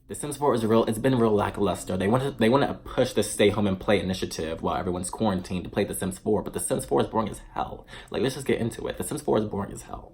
The Sims 4 is real. It's been real lackluster. They want to push the stay home and play initiative while everyone's quarantined to play The Sims 4, but The Sims 4 is boring as hell. Like, let's just get into it. The Sims 4 is boring as hell.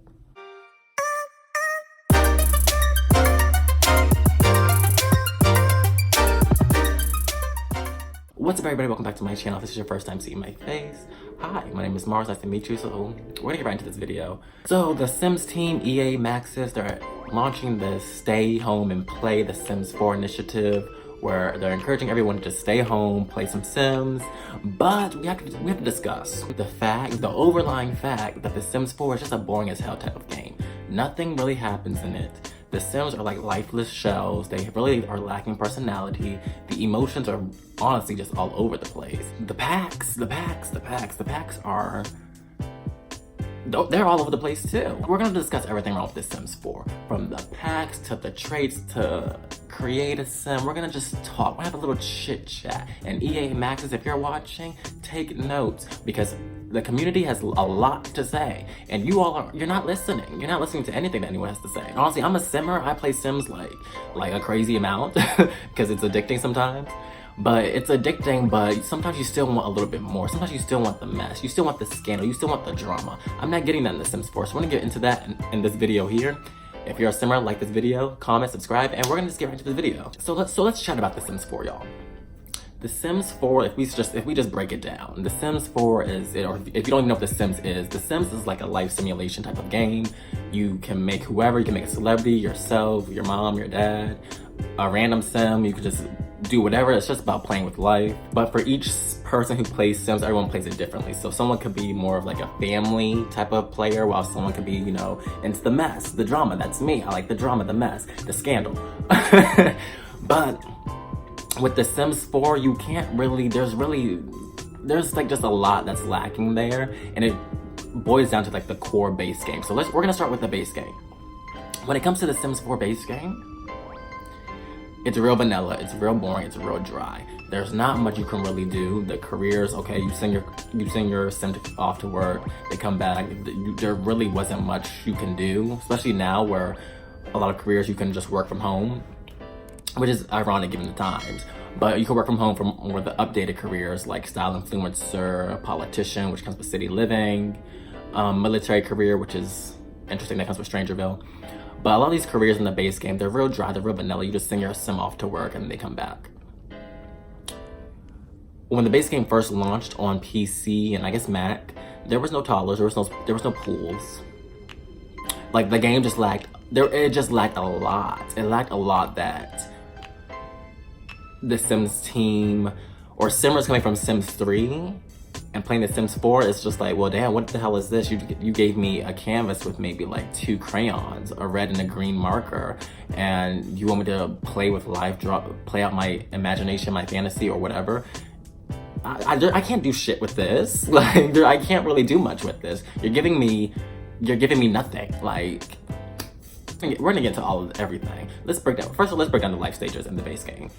What's up, everybody? Welcome back to my channel. If this is your first time seeing my face, hi, my name is Mars. Nice to meet you. So we're gonna get right into this video. So the Sims team, EA, Maxis, they're launching the Stay Home and Play The Sims 4 initiative, where they're encouraging everyone to just stay home, play some Sims. But we have to discuss the overlying fact that The Sims 4 is just a boring as hell type of game. Nothing really happens in it. The Sims are like lifeless shells. They really are lacking personality. The emotions are honestly just all over the place. The packs are... they're all over the place too. We're gonna discuss everything wrong with The Sims 4. From the packs, to the traits, to create a sim. We're gonna just talk. We'll have a little chit chat. And EA Maxis, if you're watching, take notes, because the community has a lot to say, and you're not listening. You're not listening to anything that anyone has to say. Honestly, I'm a simmer. I play Sims like a crazy amount because it's addicting sometimes. But it's addicting, but sometimes you still want a little bit more. Sometimes you still want the mess. You still want the scandal. You still want the drama. I'm not getting that in The Sims 4, so we're gonna get into that in this video here. If you're a simmer, like this video, comment, subscribe, and we're gonna just get right into the video. So let's chat about The Sims 4, y'all. The Sims 4, if we just break it down, The Sims 4 is, or if you don't even know what The Sims is, The Sims is like a life simulation type of game. You can make whoever, you can make a celebrity, yourself, your mom, your dad, a random sim, you can just do whatever. It's just about playing with life. But for each person who plays Sims, everyone plays it differently. So someone could be more of like a family type of player, while someone could be, you know, into the mess, the drama. That's me. I like the drama, the mess, the scandal. But with The Sims 4, you can't really, there's like just a lot that's lacking there, and it boils down to like the core base game. So we're gonna start with the base game. When it comes to The Sims 4 base game, it's real vanilla, it's real boring, it's real dry. There's not much you can really do. The careers, okay, you send your sim off to work, they come back. There really wasn't much you can do, especially now where a lot of careers you can just work from home, which is ironic given the times. But you can work from home for more the updated careers like style influencer, politician, which comes with city living, military career, which is interesting, that comes with Strangerville. But a lot of these careers in the base game, they're real dry, they're real vanilla. You just send your sim off to work and they come back. When the base game first launched on PC and I guess Mac, there was no toddlers, there was no pools. Like the game just lacked, it just lacked a lot. It lacked a lot that the Sims team, or Simmers coming from Sims 3 and playing The Sims 4 is just like, well, damn, what the hell is this? You gave me a canvas with maybe like 2 crayons, a red and a green marker, and you want me to play with play out my imagination, my fantasy, or whatever. I can't do shit with this. Like, I can't really do much with this. You're giving me nothing. Like, we're gonna get into everything. Let's break down the life stages in the base game.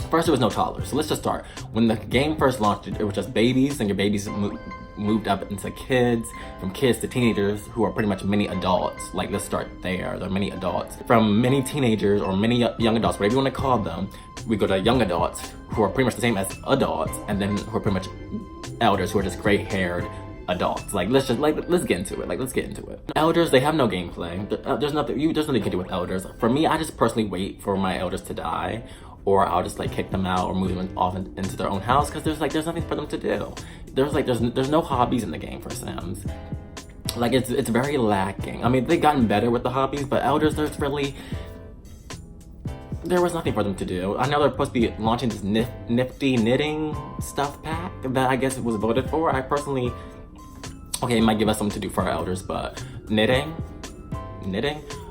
First, there was no toddlers, so let's just start. When the game first launched, it was just babies, and your babies moved up into kids, from kids to teenagers, who are pretty much mini adults. Like, let's start there. They're mini adults. From mini teenagers, or mini young adults, whatever you want to call them, we go to young adults, who are pretty much the same as adults, and then who are pretty much elders, who are just gray-haired adults. Like, let's get into it. Like, let's get into it. Elders, they have no gameplay. There's nothing you can do with elders. For me, I just personally wait for my elders to die, or I'll just like kick them out or move them off into their own house, because there's nothing for them to do. There's no hobbies in the game for Sims. Like, it's very lacking. I mean, they've gotten better with the hobbies, but elders, there was nothing for them to do. I know they're supposed to be launching this nifty knitting stuff pack that I guess it was voted for. I personally, okay, it might give us something to do for our elders, but knitting,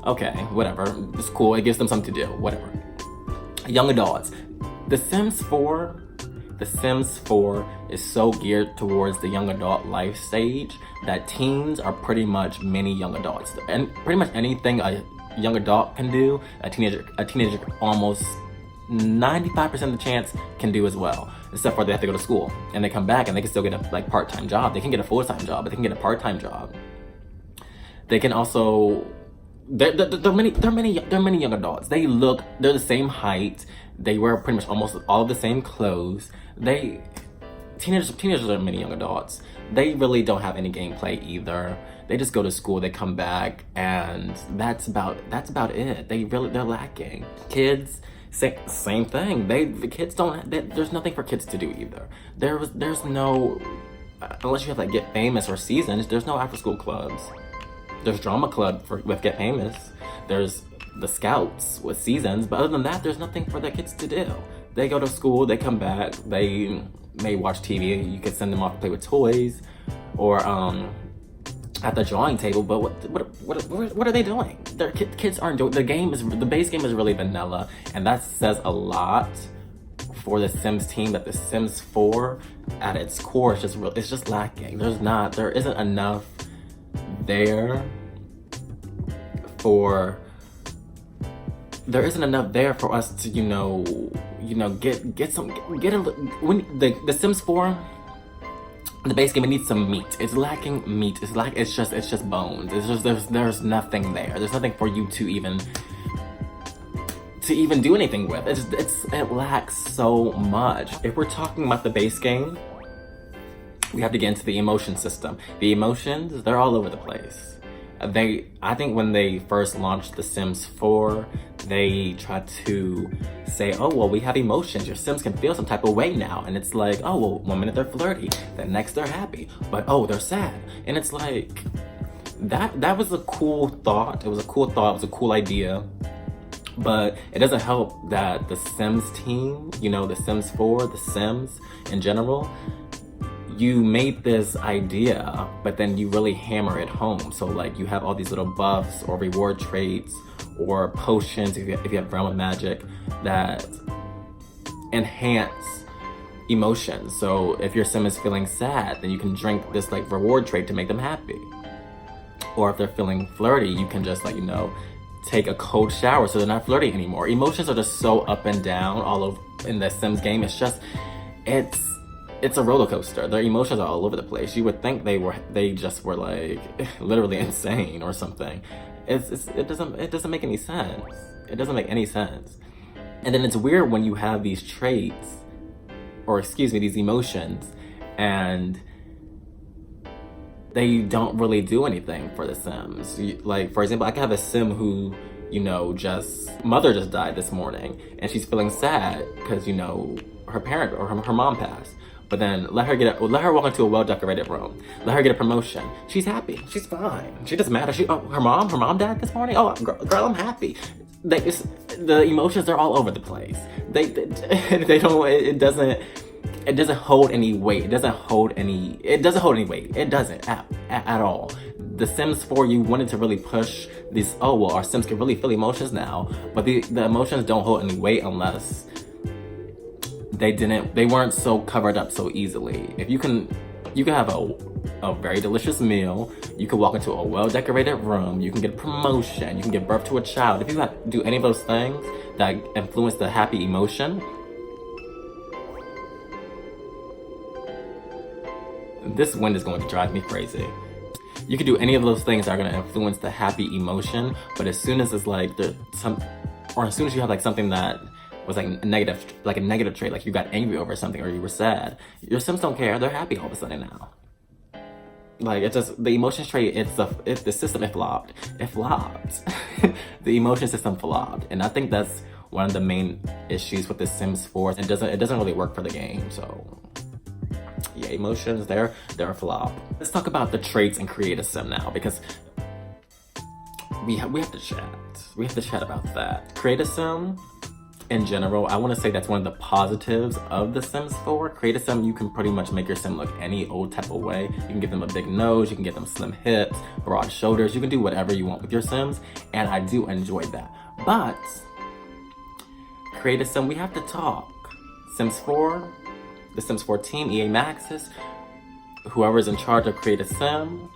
okay, whatever. It's cool. It gives them something to do. Whatever. Young adults. The Sims 4 is so geared towards the young adult life stage that teens are pretty much mini young adults. And pretty much anything a young adult can do, a teenager almost 95% of the chance can do as well. Except for they have to go to school and they come back and they can still get a like part-time job. They can get a full-time job, but they can get a part-time job. They can also they're many young adults. They're the same height. They wear pretty much almost all of the same clothes. Teenagers are many young adults. They really don't have any gameplay either. They just go to school, they come back, and that's about it. They're lacking. Kids, same thing. The kids don't. There's nothing for kids to do either. There's no, unless you have like Get Famous or Seasons. There's no after school clubs. There's drama club with Get Famous. There's the Scouts with Seasons, but other than that, there's nothing for the kids to do. They go to school, they come back, they may watch TV. You could send them off to play with toys, or at the drawing table. But what are they doing? Their kids aren't doing. The base game is really vanilla, and that says a lot for the Sims team. That the Sims 4, at its core, it's just lacking. There isn't enough there for us to when the Sims 4, the base game, it needs some meat. It's lacking meat. It's just bones. There's nothing there. There's nothing for you to even do anything with. It lacks so much. If we're talking about the base game, we have to get into the emotion system. The emotions, they're all over the place. I think when they first launched The Sims 4, they tried to say, oh, well, we have emotions. Your Sims can feel some type of way now. And it's like, oh, well, one minute they're flirty, the next they're happy, but oh, they're sad. And it's like, that was a cool thought. It was a cool idea. But it doesn't help that the Sims team, the Sims 4, the Sims in general, you made this idea, but then you really hammer it home. So like you have all these little buffs or reward traits or potions, if you have Realm of Magic, that enhance emotions. So if your Sim is feeling sad, then you can drink this like reward trait to make them happy. Or if they're feeling flirty, you can just take a cold shower so they're not flirty anymore. Emotions are just so up and down all over in the Sims game. It's a roller coaster. Their emotions are all over the place. You would think they just were like literally insane or something. It doesn't make any sense. It doesn't make any sense. And then it's weird when you have these traits, or these emotions, and they don't really do anything for the Sims. Like, for example, I could have a Sim who, mother just died this morning, and she's feeling sad because, her parent or her mom passed. But then let her walk into a well-decorated room. Let her get a promotion. She's happy. She's fine. She doesn't matter. Her mom died this morning. Oh, girl, I'm happy. The emotions are all over the place. They don't. It doesn't hold any weight. It doesn't hold any weight. It doesn't at all. The Sims 4, you wanted to really push these. Oh well, our Sims can really feel emotions now, but the emotions don't hold any weight unless they weren't so covered up so easily. If you can have a very delicious meal, you can walk into a well-decorated room, you can get a promotion, you can give birth to a child. If you do any of those things that influence the happy emotion, this wind is going to drive me crazy. You can do any of those things that are going to influence the happy emotion, but as soon as it's as soon as you have something that was a negative trait, like you got angry over something or you were sad, your Sims don't care. They're happy all of a sudden now. The emotions trait, the system, it flopped. The emotion system flopped, and I think that's one of the main issues with The Sims 4. It doesn't really work for the game. So yeah, emotions, they're a flop. Let's talk about the traits and create a Sim now, because we have to chat. We have to chat about that. Create a Sim, in general, I want to say that's one of the positives of The Sims 4. Create a Sim, you can pretty much make your Sim look any old type of way. You can give them a big nose, you can give them slim hips, broad shoulders, you can do whatever you want with your Sims, and I do enjoy that. But Create a Sim, we have to talk. Sims 4, the Sims 4 team, EA Maxis, whoever's in charge of Create a Sim,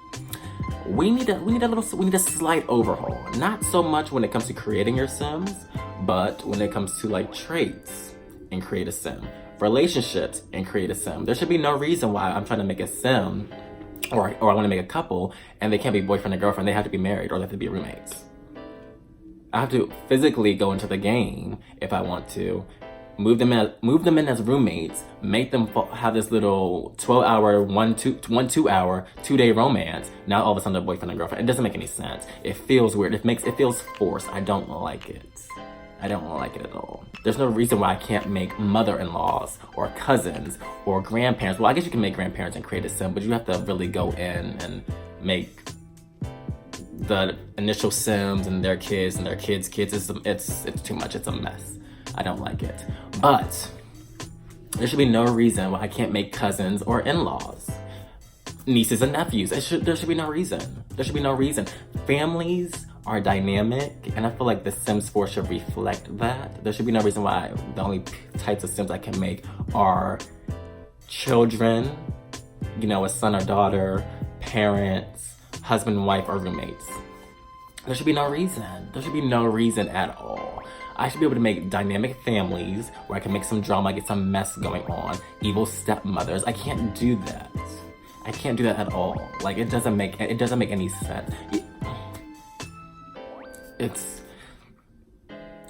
we need a slight overhaul. Not so much when it comes to creating your Sims, but when it comes to traits in Create a Sim, relationships in Create a Sim. There should be no reason why I'm trying to make a Sim, or I want to make a couple, and they can't be boyfriend and girlfriend. They have to be married, or they have to be roommates. I have to physically go into the game if I want to. Move them in as roommates. Make them have this little 12-hour, 2 hour, 2-day romance. Now all of a sudden they're boyfriend and girlfriend. It doesn't make any sense. It feels weird. It feels forced. I don't like it. I don't like it at all. There's no reason why I can't make mother-in-laws or cousins or grandparents. Well, I guess you can make grandparents and create a sim, but you have to really go in and make the initial sims and their kids and their kids' kids. It's too much. It's a mess. I don't like it. But there should be no reason why I can't make cousins or in-laws, nieces and nephews. There should be no reason. There should be no reason. Families are dynamic, and I feel like The Sims 4 should reflect that. There should be no reason why the only types of Sims I can make are children, you know, a son or daughter, parents, husband and wife, or roommates. There should be no reason. There should be no reason at all. I should be able to make dynamic families where I can make some drama, get some mess going on, evil stepmothers. I can't do that. I can't do that at all. Like, it doesn't make any sense.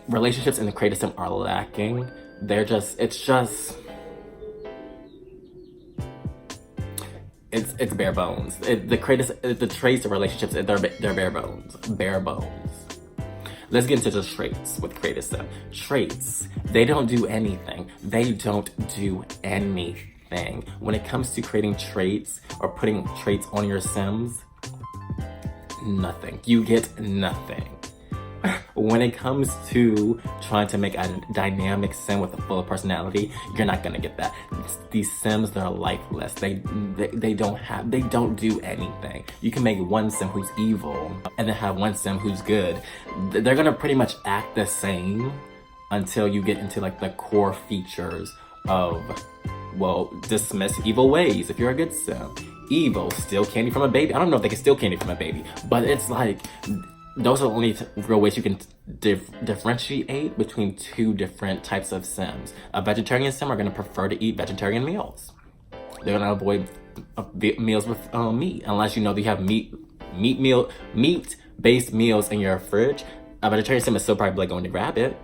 Relationships in the creative sim are lacking. It's bare bones. The traits of relationships, they're bare bones. Bare bones. Let's get into the traits with creative sim. Traits, they don't do anything. They don't do anything. When it comes to creating traits or putting traits on your sims, nothing. You get nothing. When it comes to trying to make a dynamic sim with a full personality, you're not gonna get that. These sims, they're lifeless. They don't do anything. You can make one sim who's evil and then have one sim who's good. They're gonna pretty much act the same until you get into like the core features of, well, dismiss evil ways if you're a good sim. Evil, steal candy from a baby. I don't know if they can steal candy from a baby, but it's like, those are the only real ways you can differentiate between two different types of sims. A vegetarian sim are going to prefer to eat vegetarian meals. They're going to avoid meals with meat, unless you know you have meat-based meals in your fridge. A vegetarian sim is still probably going to grab it.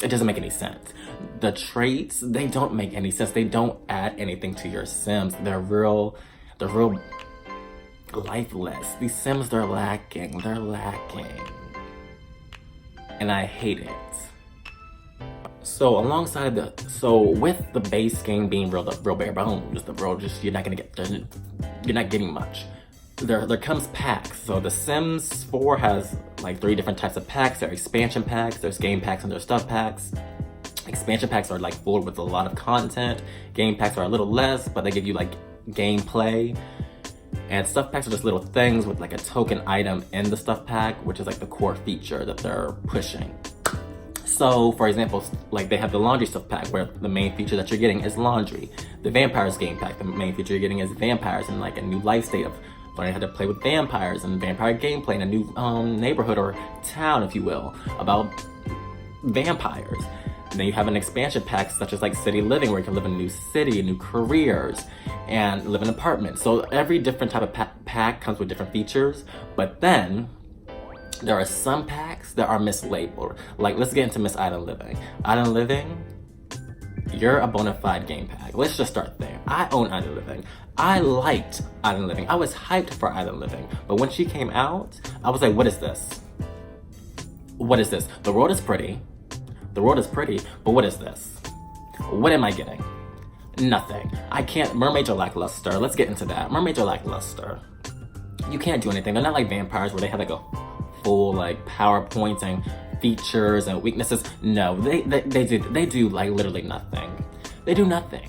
It doesn't make any sense. The traits, they don't make any sense. They don't add anything to your sims. They're real lifeless. These sims, they're lacking. And I hate it. So with the base game being real bare bones, you're not getting much. There comes packs. So The Sims 4 has like 3 different types of packs. There are expansion packs, there's game packs, and there's stuff packs. Expansion packs are like full with a lot of content. Game packs are a little less, but they give you like gameplay. And stuff packs are just little things with like a token item in the stuff pack, which is like the core feature that they're pushing. So, for example, like they have the laundry stuff pack where the main feature that you're getting is laundry. The vampires game pack, the main feature you're getting is vampires and like a new life state of learning how to play with vampires and vampire gameplay in a new neighborhood or town, if you will, about vampires. And then you have an expansion pack such as like city living, where you can live in a new city, new careers, and live in apartments. So every different type of pack comes with different features, but then there are some packs that are mislabeled. Like, let's get into Miss Island Living. Island Living, you're a bona fide game pack. Let's just start there. I own Island Living. I liked Island Living. I was hyped for Island Living. But when she came out, I was like, what is this? What is this? The world is pretty. The world is pretty, but what is this? What am I getting? Nothing. I can't. Mermaids are lackluster. Let's get into that. Mermaids are lackluster. You can't do anything. They're not like vampires where they have like a full like PowerPoint and features and weaknesses. No, they do like literally nothing. They do nothing.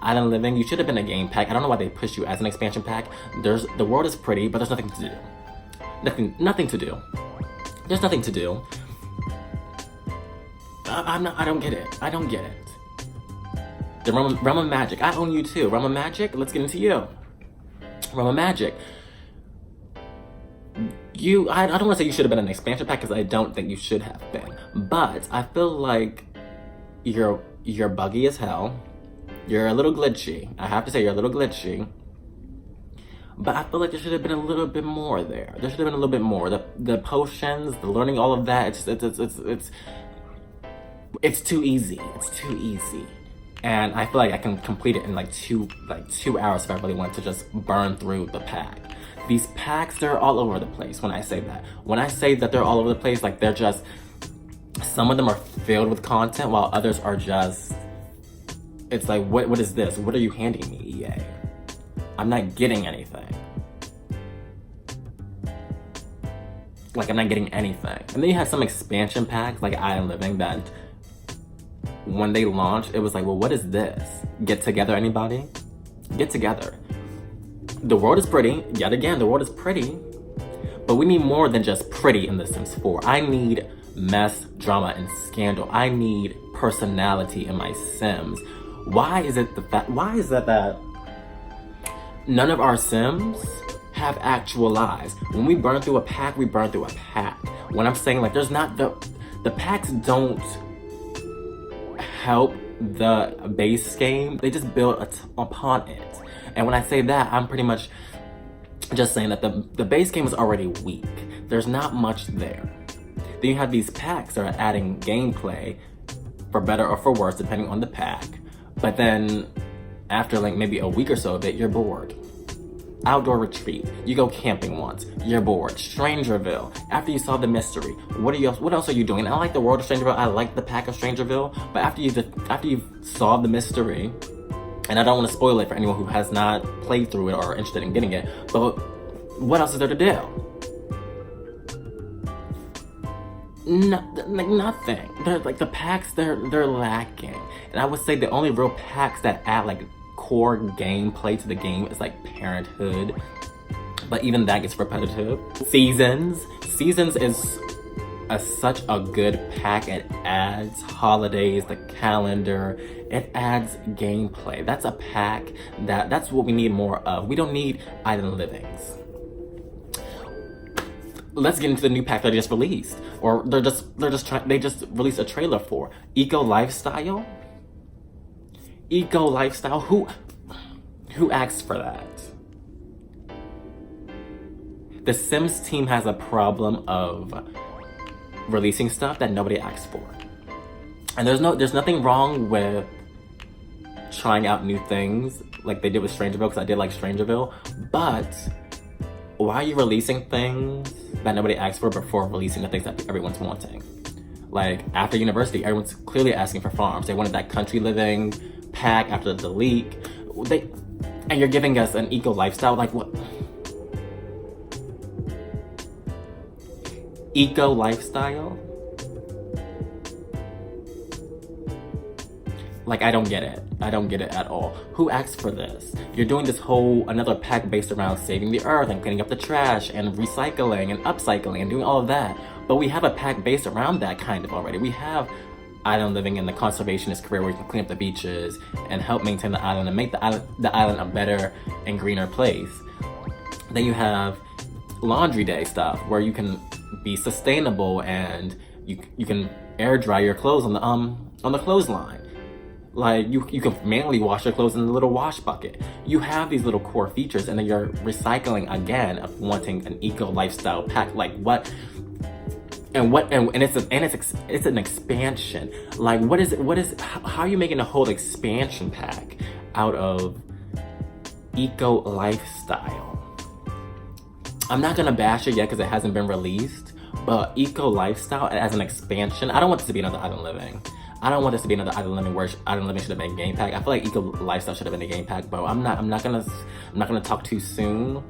Island Living, you should have been a game pack. I don't know why they push you as an expansion pack. The world is pretty, but there's nothing to do. Nothing to do. There's nothing to do. I don't get it. The Realm of Magic. I own you too. Realm of Magic, let's get into you. Realm of Magic. I don't want to say you should have been an expansion pack, because I don't think you should have been. But I feel like you're buggy as hell. You're a little glitchy. I have to say, you're a little glitchy. but I feel like there should have been a little bit more there. There should have been a little bit more. The potions, the learning, all of that. It's too easy. It's too easy. And I feel like I can complete it in like 2 hours if I really want to just burn through the pack. These packs, they're all over the place when I say that. When I say that they're all over the place, like they're just, some of them are filled with content while others are just, it's like, what is this? What are you handing me, EA? I'm not getting anything. Like, I'm not getting anything. And then you have some expansion packs, like Island Living, that when they launched, it was like, well, what is this? Get together, anybody? Get together. The world is pretty. Yet again, the world is pretty. But we need more than just pretty in The Sims 4. I need mess, drama, and scandal. I need personality in my Sims. Why is it that none of our Sims have actual lives? When we burn through a pack, we burn through a pack. When I'm saying, like, there's not the packs don't help the base game, they just build upon it. And when I say that, I'm pretty much just saying that the base game is already weak. There's not much there. Then you have these packs that are adding gameplay, for better or for worse, depending on the pack. But then after like maybe a week or so of it, you're bored. Outdoor retreat, you go camping once, you're bored. Strangerville, after you solve the mystery, what else are you doing? And I like the world of Strangerville, I like the pack of Strangerville, but after you've solved the mystery, and I don't want to spoil it for anyone who has not played through it or are interested in getting it, but what else is there to do? Like nothing. They're like the packs, they're lacking. And I would say the only real packs that add like core gameplay to the game is like Parenthood, but even that gets repetitive. Seasons is such a good pack. It adds holidays, the calendar, it adds gameplay. That's a pack that's what we need more of. We don't need Island Livings. Let's get into the new pack that they just released, or they just released a trailer for Eco Lifestyle. Eco Lifestyle, who asked for that? The Sims team has a problem of releasing stuff that nobody asked for. And there's nothing wrong with trying out new things like they did with Strangerville, because I did like Strangerville, but why are you releasing things that nobody asked for before releasing the things that everyone's wanting? Like after university, everyone's clearly asking for farms. They wanted that country living pack after the leak. And you're giving us an eco lifestyle, like what? Eco lifestyle? Like, I don't get it. I don't get it at all. Who asked for this? You're doing this another pack based around saving the earth and cleaning up the trash and recycling and upcycling and doing all of that. But we have a pack based around that kind of already. We have Island Living in the conservationist career where you can clean up the beaches and help maintain the island and make the island a better and greener place. Then you have laundry day stuff where you can be sustainable and you can air dry your clothes on the clothesline. Like you can manually wash your clothes in a little wash bucket. You have these little core features, and then you're recycling again of wanting an eco lifestyle pack. Like what? And it's an expansion. Like what is it? How are you making a whole expansion pack out of eco lifestyle? I'm not gonna bash it yet because it hasn't been released, but eco lifestyle as an expansion. I don't want this to be another Island Living. I don't want this to be another Island Living where Island Living should have been a game pack. I feel like eco lifestyle should have been a game pack, but I'm not gonna talk too soon.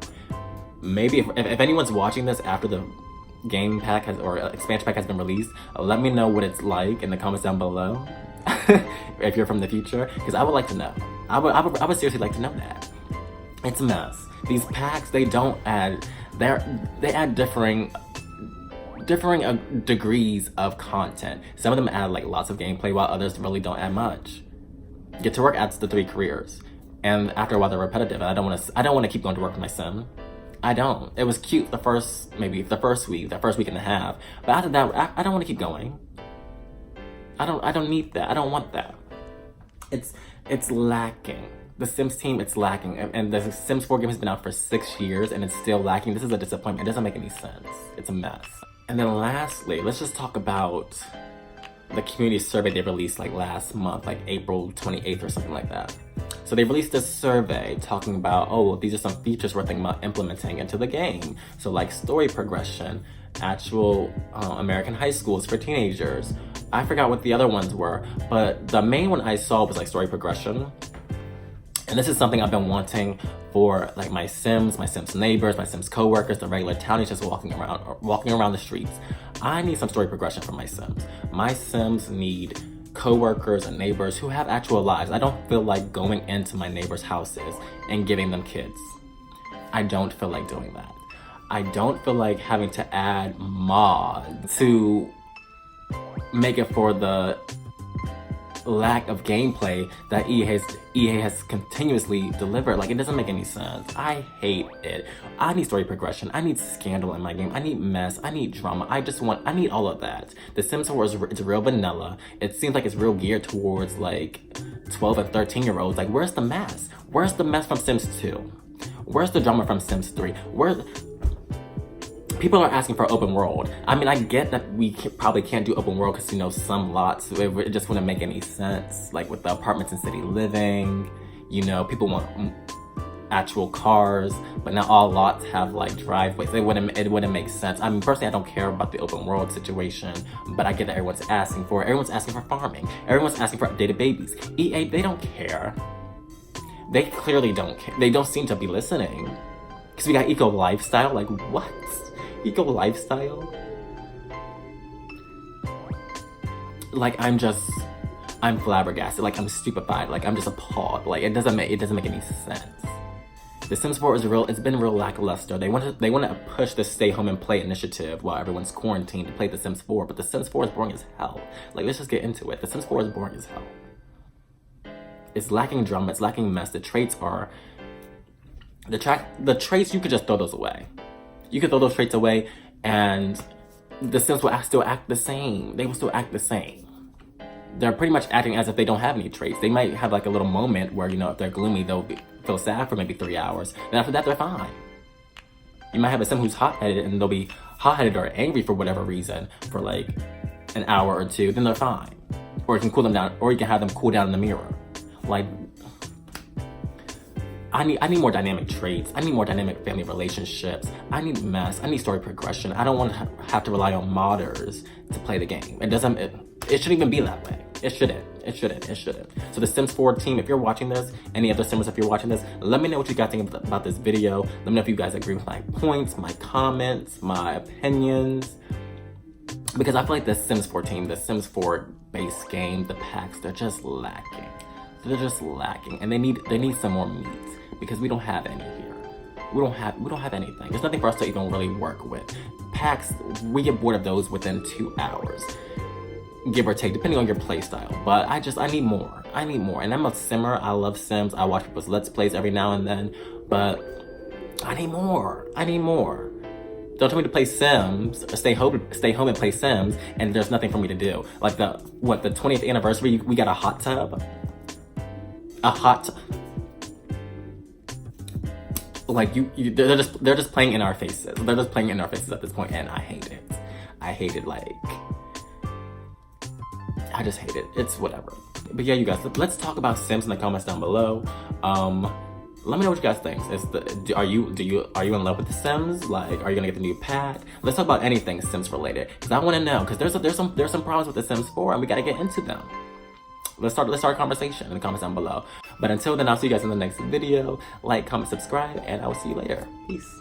Maybe if anyone's watching this after the game pack or expansion pack has been released, let me know what it's like in the comments down below. If you're from the future, because I would like to know. I would seriously like to know that. It's a mess. These packs, they add differing degrees of content. Some of them add like lots of gameplay, while others really don't add much. Get to Work adds the 3 careers, and after a while they're repetitive, and I don't want to keep going to work with my sim. I don't. It was cute the first week and a half, but after that, I don't want to keep going. I don't need that. I don't want that. It's lacking. the Sims team, it's lacking. And the Sims 4 game has been out for 6 years and it's still lacking. This is a disappointment. It doesn't make any sense. It's a mess. And then lastly, let's just talk about the community survey they released like last month, like April 28th or something like that. So they released this survey talking about, oh, these are some features we're thinking about implementing into the game. So like story progression, actual American high schools for teenagers. I forgot what the other ones were, but the main one I saw was like story progression. And this is something I've been wanting for like my Sims neighbors, my Sims coworkers, the regular townies just walking around the streets. I need some story progression for my Sims. My Sims need coworkers and neighbors who have actual lives. I don't feel like going into my neighbors' houses and giving them kids. I don't feel like doing that. I don't feel like having to add mods to make it for the lack of gameplay that EA has continuously delivered. Like, it doesn't make any sense. I hate it. I need story progression. I need scandal in my game. I need mess. I need drama. I need all of that. The Sims 4 is real vanilla. It seems like it's real geared towards like 12 and 13-year-olds. Like, where's the mess? Where's the mess from Sims 2? Where's the drama from Sims 3? People are asking for open world. I mean, I get that we probably can't do open world because, you know, some lots, it just wouldn't make any sense. Like with the apartments and city living, you know, people want actual cars, but not all lots have like driveways. It wouldn't make sense. I mean, personally, I don't care about the open world situation, but I get that everyone's asking for it. Everyone's asking for farming. Everyone's asking for updated babies. EA, they don't care. They clearly don't care. They don't seem to be listening. Because we got eco lifestyle. Like, what? Eco lifestyle? Like, I'm flabbergasted. Like, I'm stupefied. Like, I'm just appalled. Like, it doesn't make any sense. The Sims 4 it's been real lackluster. They want to push the stay home and play initiative while everyone's quarantined to play The Sims 4, but The Sims 4 is boring as hell. Like, let's just get into it. The Sims 4 is boring as hell. It's lacking drama, it's lacking mess. The traits, you could just throw those away. You could throw those traits away and the Sims will still act the same. They will still act the same. They're pretty much acting as if they don't have any traits. They might have like a little moment where, you know, if they're gloomy, they'll feel sad for maybe 3 hours. And after that, they're fine. You might have a Sim who's hot-headed and they'll be hot-headed or angry for whatever reason for like an hour or two, then they're fine. Or you can cool them down, or you can have them cool down in the mirror. Like, I need more dynamic traits. I need more dynamic family relationships. I need mess. I need story progression. I don't want to have to rely on modders to play the game. It shouldn't even be that way. It shouldn't. So the Sims 4 team, if you're watching this, any other Simmers, if you're watching this, let me know what you guys think about this video. Let me know if you guys agree with my points, my comments, my opinions. Because I feel like the Sims 4 team, the Sims 4 base game, the packs, they're just lacking. And they need some more meat. Because we don't have any here. We don't have anything. There's nothing for us to even really work with. Packs, we get bored of those within 2 hours. Give or take, depending on your play style. But I need more. And I'm a Simmer. I love Sims. I watch people's Let's Plays every now and then. But I need more. Don't tell me to play Sims, or stay home and play Sims, and there's nothing for me to do. Like the 20th anniversary, we got a hot tub. Like they're just playing in our faces. They're just playing in our faces at this point, and I hate it. Like, I just hate it. It's whatever. But yeah, you guys, let's talk about Sims in the comments down below. Let me know what you guys think. Are you in love with The Sims? Like, are you gonna get the new pack? Let's talk about anything Sims related, because I want to know. Because there's some problems with The Sims 4, and we gotta get into them. Let's start a conversation in the comments down below. But until then, I'll see you guys in the next video. Like, comment, subscribe, and I will see you later. Peace.